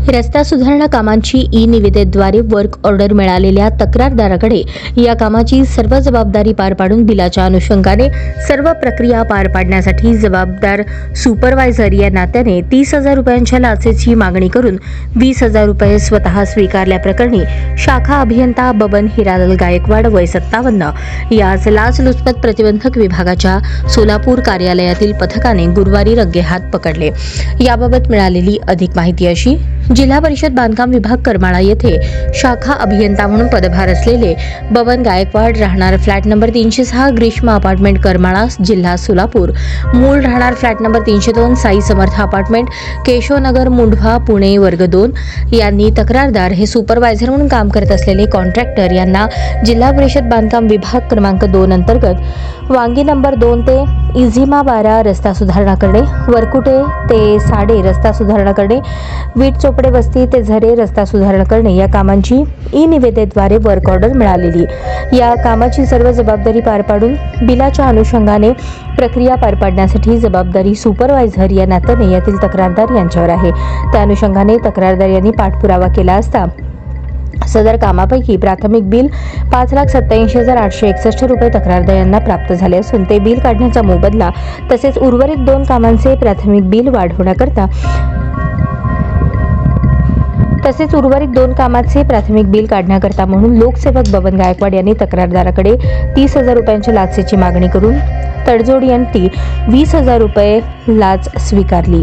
रस्ता सुधारणा कामांची ई-निविदेद्वारे वर्क ऑर्डर मिळालेल्या तक्रारदाराकडे या कामाची सर्व जबाबदारी पार पाडून बिलाच्या अनुषंगाने सर्व प्रक्रिया पार पाडण्यासाठी जबाबदार सुपरवायझर या नात्याने 30,000 रुपयांच्या लाचेची मागणी करून 20,000 रुपये स्वतः स्वीकारल्याप्रकरणी शाखा अभियंता बबन हिरालाल गायकवाड वय 57 यास लाचलुचपत प्रतिबंधक विभागाच्या सोलापूर कार्यालयातील पथकाने गुरुवारी रंगेहात पकडले। याबाबत मिळालेली अधिक माहिती अशी: जिल्हा परिषद बांधकाम विभाग करमाळा येथे शाखा अभियंता म्हणून पदभार असलेले बबन गायकवाड, राहणार फ्लॅट नंबर 306 ग्रीष्म अपार्टमेंट करमाळा, जिल्हा सोलापूर, मूळ राहणार फ्लॅट नंबर 302 साई समर्थ अपार्टमेंट, केशवनगर, मुंढवा, पुणे वर्ग 2 यांनी तक्रारदार हे सुपरवायझर म्हणून काम करत असलेले कॉन्ट्रॅक्टर यांना जिल्हा परिषद बांधकाम विभाग क्रमांक 2 अंतर्गत वांगी नंबर 2 ते इझिमा 12 रस्ता सुधारणा करणे, वरकुटे ते साडे रस्ता सुधारणा करणे, वीट चोपडे वस्ती ते झरे रस्ता सुधारणा करणे या कामांची ई-निविदेद्वारे वर्क ऑर्डर मिळालेली। या कामाची सर्व जबाबदारी पार पाडून बिलाच्या अनुषंगाने प्रक्रिया पार पाडण्यासाठी जबाबदारी सुपरवायझर या नात्याने यातील तक्रारदार यांच्यावर आहे। त्या अनुषंगाने तक्रारदार यांनी पाठपुरावा केला असता सदर कामापैकी प्राथमिक बिल 5,87,861 रुपये तक्रारदार यांना प्राप्त झाले असून ते बिल काढण्याचा मोबदला तसेच उर्वरित 2 कामांचे प्राथमिक बिल काढण्याकरता म्हणून लोकसेवक बबन गायकवाड यांनी तक्रारदाराकडे 30,000 रुपयांच्या लाचेची मागणी करून तडजोडीअंती 20,000 रुपये लाच स्वीकारली।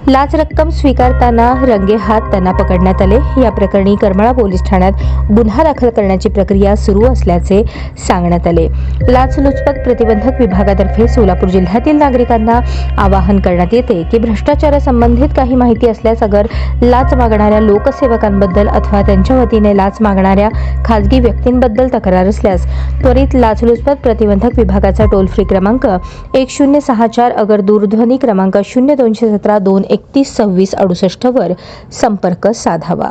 लाच रक्कम स्वीकारताना रंगेहात त्यांना पकडण्यात आले। या प्रकरणी करमाळा पोलीस ठाण्यात गुन्हा दाखल करण्याची प्रक्रिया सुरू असल्याचे सांगण्यात आले। लाचलुचपत प्रतिबंधक विभागातर्फे सोलापूर जिल्ह्यातील नागरिकांना आवाहन करण्यात येते की भ्रष्टाचारासंबंधित काही माहिती असल्यास अगर लाच मागणाऱ्या लोकसेवकांबद्दल अथवा त्यांच्या वतीने लाच मागणाऱ्या खाजगी व्यक्तींबद्दल तक्रार असल्यास त्वरित लाचलुचपत प्रतिबंधक विभागाचा टोल फ्री क्रमांक 1064 अगर दूरध्वनी क्रमांक 0217 231 2668 वर संपर्क साधावा।